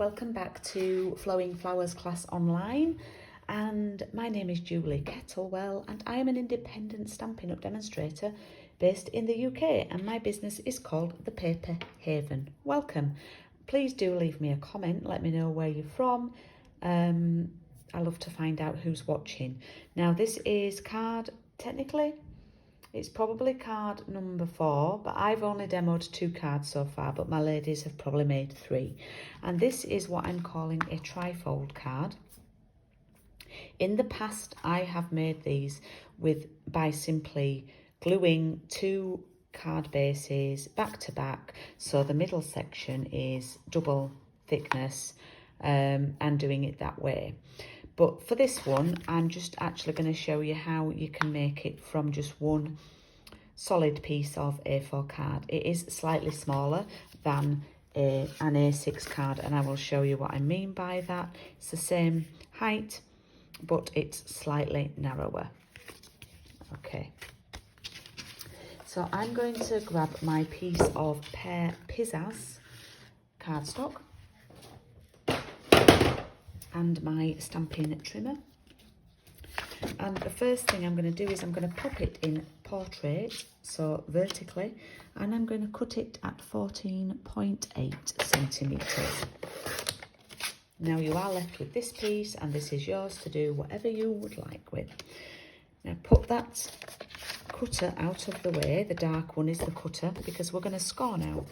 welcome back to Flowing Flowers class online, and my name is Julie Kettlewell and I am an independent Stampin' Up demonstrator based in the UK, and my business is called The Paper Haven. Welcome. Please do leave me a comment, let me know where you're from. I love to find out who's watching. Now this is card, technically it's probably card number 4, but I've only demoed 2 cards so far, but my ladies have probably made 3. And this is what I'm calling a trifold card. In the past, I have made these by simply gluing 2 card bases back to back, so the middle section is double thickness, and doing it that way. But for this one, I'm just actually going to show you how you can make it from just one solid piece of A4 card. It is slightly smaller than an A6 card, and I will show you what I mean by that. It's the same height, but it's slightly narrower. Okay. So I'm going to grab my piece of Pear Pizzazz cardstock and my stamping trimmer, and the first thing I'm going to do is I'm going to pop it in portrait, so vertically, and I'm going to cut it at 14.8 centimetres. Now you are left with this piece, and this is yours to do whatever you would like with. Now put that cutter out of the way. The dark one is the cutter because we're going to score now.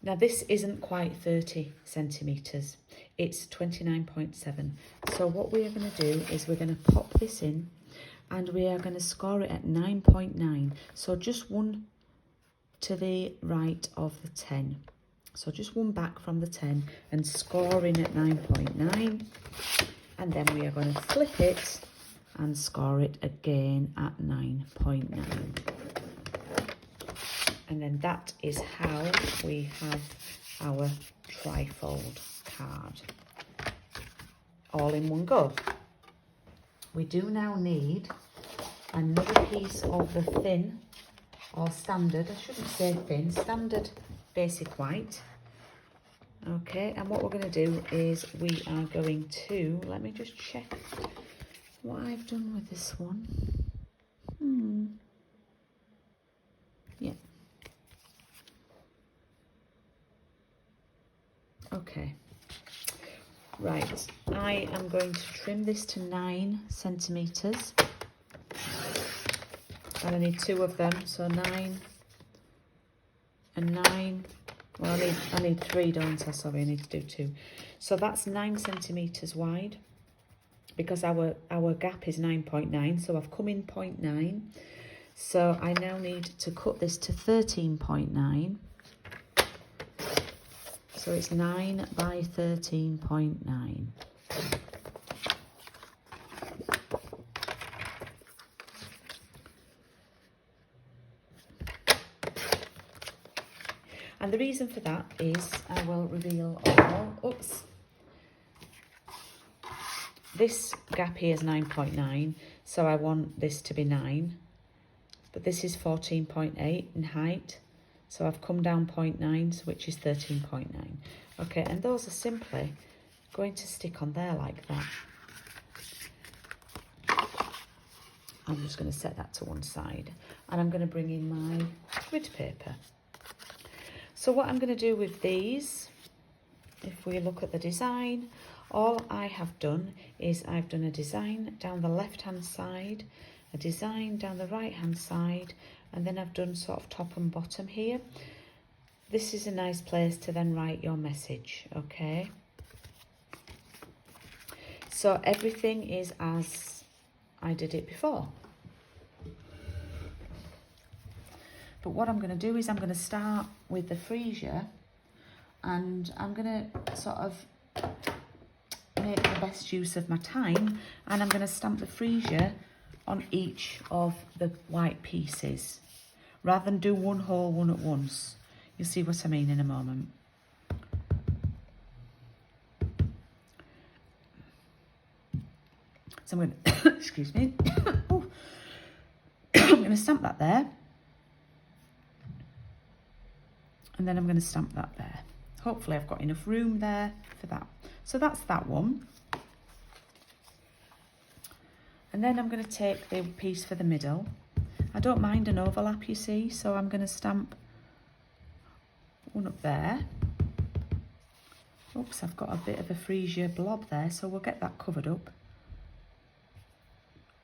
Now this isn't quite 30 centimetres, it's 29.7. So what we are going to do is we're going to pop this in and we are going to score it at 9.9. So just one to the right of the 10. So just one back from the 10 and scoring at 9.9. And then we are going to flip it and score it again at 9.9. And then that is how we have our trifold card all in one go. We do now need another piece of the thin or standard, I shouldn't say thin, standard basic white. Okay, and what we're going to do is we are going to, let me just check what I've done with this one. Yeah. Okay, right, I am going to trim this to 9 centimetres, and I need 2 of them, so 9 and 9, well I need 3, don't I? Sorry, I need to do 2. So that's 9 centimetres wide, because our gap is 9.9, so I've come in 0.9, so I now need to cut this to 13.9. So it's 9 by 13.9. And the reason for that is, I will reveal all, oops. This gap here is 9.9, so I want this to be 9. But this is 14.8 in height. So I've come down 0.9, which is 13.9. Okay, and those are simply going to stick on there like that. I'm just going to set that to one side. And I'm going to bring in my grid paper. So what I'm going to do with these, if we look at the design, all I have done is I've done a design down the left-hand side, a design down the right-hand side, and then I've done sort of top and bottom here. This is a nice place to then write your message, okay? So everything is as I did it before. But what I'm going to do is I'm going to start with the freesia, and I'm going to sort of make the best use of my time, and I'm going to stamp the freesia on each of the white pieces rather than do one whole one at once. You'll see what I mean in a moment. So I'm going to, excuse me, I'm going to stamp that there, and then I'm going to stamp that there. hopefully I've got enough room there for that. So that's that one. And then I'm going to take the piece for the middle. I don't mind an overlap, you see, so I'm going to stamp one up there. Oops, I've got a bit of a freesia blob there, so we'll get that covered up.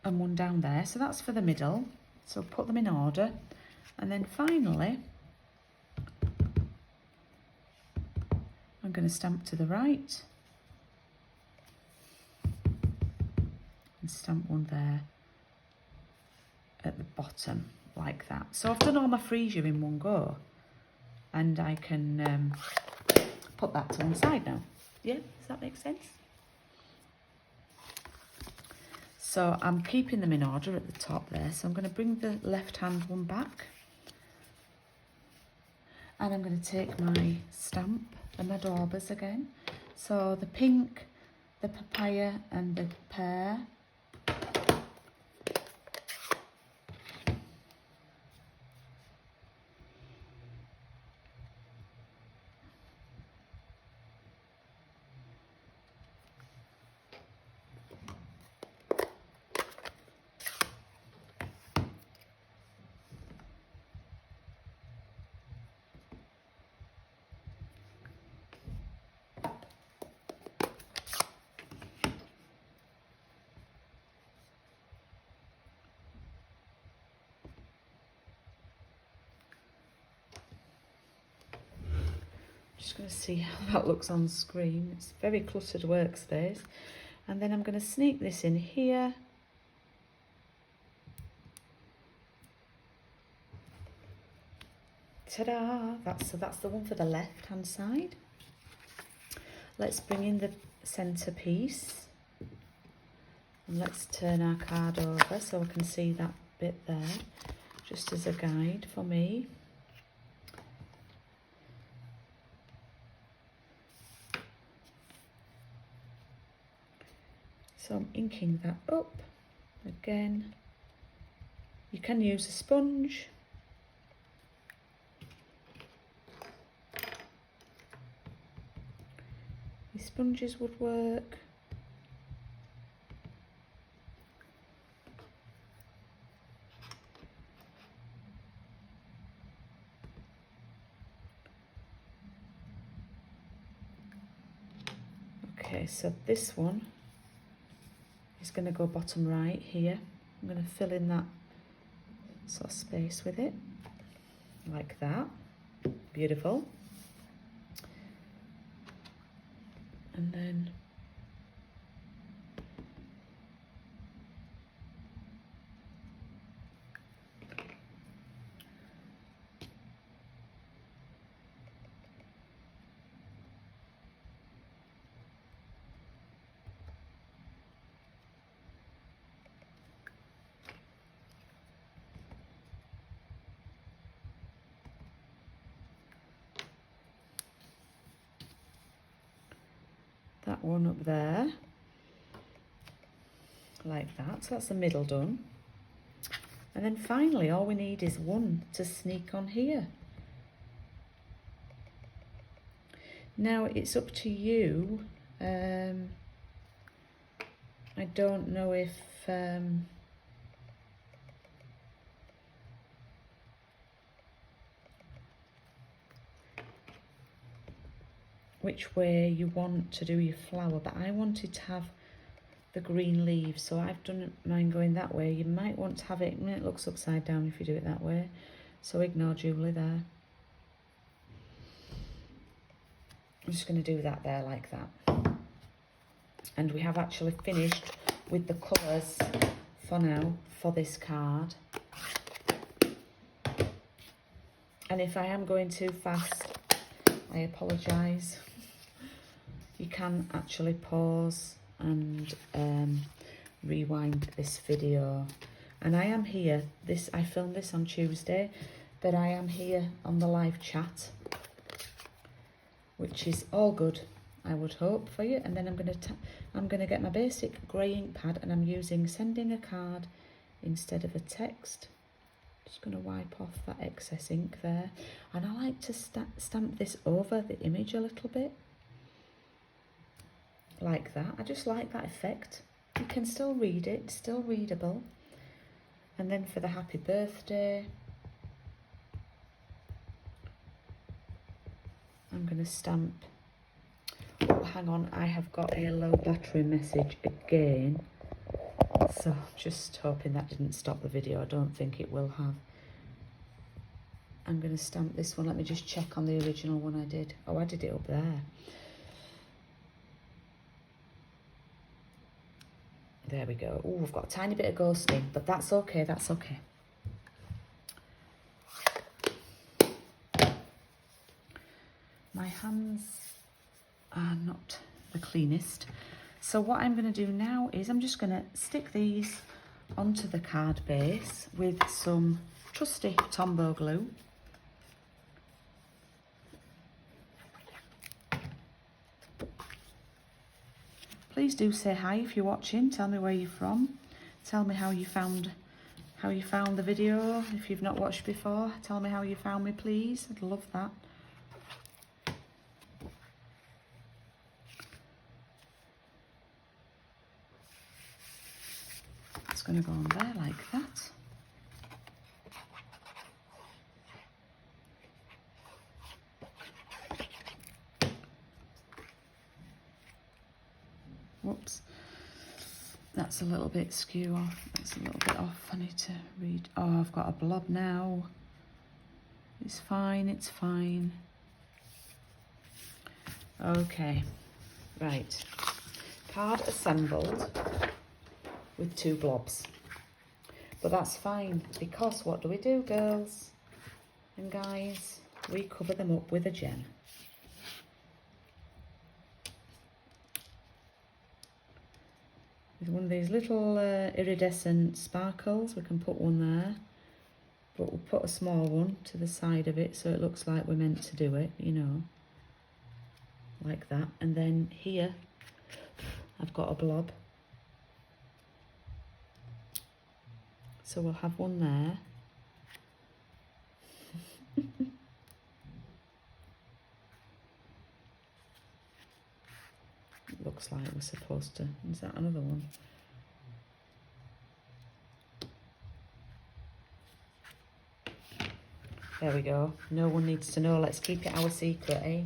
And one down there, so that's for the middle. So put them in order. And then finally, I'm going to stamp to the right. And stamp one there at the bottom, like that. So I've done all my freesia in one go. And I can put that to one side now. Yeah, does that make sense? So I'm keeping them in order at the top there. So I'm going to bring the left hand one back. And I'm going to take my stamp and my daubers again. So the pink, the papaya and the pear. Just going to see how that looks on screen. It's a very cluttered workspace. And then I'm going to sneak this in here. Ta-da! That's the one for the left hand side. Let's bring in the centre piece. And let's turn our card over so I can see that bit there, just as a guide for me. So I'm inking that up again. You can use a sponge. These sponges would work. Okay, so this one is going to go bottom right here. I'm going to fill in that sort of space with it, like that. Beautiful. And then that one up there, like that. So that's the middle done. And then finally, all we need is one to sneak on here. Now it's up to you. I don't know if which way you want to do your flower, but I wanted to have the green leaves, so I've done mine going that way. You might want to have it, it looks upside down if you do it that way, so ignore Julie there. I'm just going to do that there like that. And we have actually finished with the colours for now for this card. And if I am going too fast, I apologise. You can actually pause and rewind this video. And I am here, I filmed this on Tuesday, but I am here on the live chat, which is all good, I would hope, for you. And then I'm gonna get my basic grey ink pad, and I'm using sending a card instead of a text. Just going to wipe off that excess ink there. And I like to stamp this over the image a little bit. Like that. I just like that effect. You can still read it, still readable. And then for the happy birthday, I'm going to stamp. Oh, hang on, I have got a low battery message again. So just hoping that didn't stop the video. I don't think it will have. I'm going to stamp this one. Let me just check on the original one I did. Oh, I did it up there. There we go. Oh, I've got a tiny bit of ghosting, but that's okay, that's okay. My hands are not the cleanest. So what I'm going to do now is I'm just going to stick these onto the card base with some trusty Tombow glue. Please do say hi if you're watching. Tell me where you're from. Tell me how you found the video. If you've not watched before, tell me how you found me, please. I'd love that. It's going to go on there like that. Whoops, that's a little bit skew off. That's a little bit off. I need to read. Oh, I've got a blob now. It's fine, it's fine. Okay, right. Card assembled with 2 blobs. But that's fine, because what do, girls and guys? We cover them up with a gem. With one of these little iridescent sparkles, we can put one there, but we'll put a small one to the side of it so it looks like we're meant to do it, you know, like that. And then here I've got a blob, so we'll have one there. It looks like we're supposed to. Is that another one? There we go. No one needs to know. Let's keep it our secret, eh?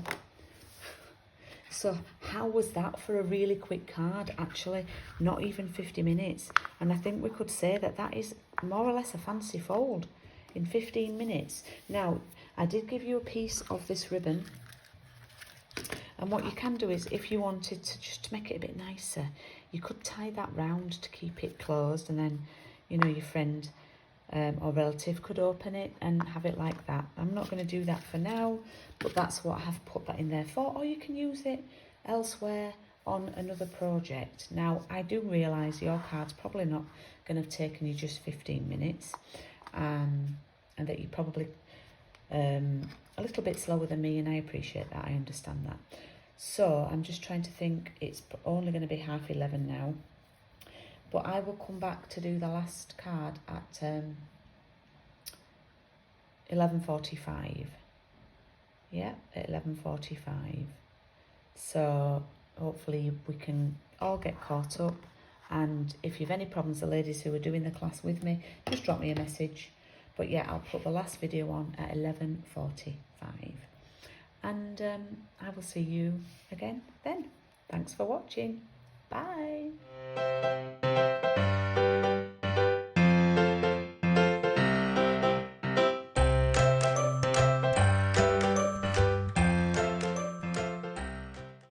So how was that for a really quick card? Actually, not even 50 minutes. And I think we could say that that is more or less a fancy fold in 15 minutes. Now, I did give you a piece of this ribbon. And what you can do is, if you wanted to just make it a bit nicer, you could tie that round to keep it closed, and then, you know, your friend or relative could open it and have it like that. I'm not going to do that for now, but that's what I have put that in there for. Or you can use it elsewhere on another project. Now, I do realise your card's probably not going to have taken you just 15 minutes, and that you're probably a little bit slower than me, and I appreciate that. I understand that. So I'm just trying to think. It's only going to be 11:30 now, but I will come back to do the last card at 11:45. Yeah, at 11:45. So hopefully we can all get caught up. And if you have any problems, the ladies who are doing the class with me, just drop me a message. But yeah, I'll put the last video on at 11:45. And I will see you again then. Thanks for watching. Bye.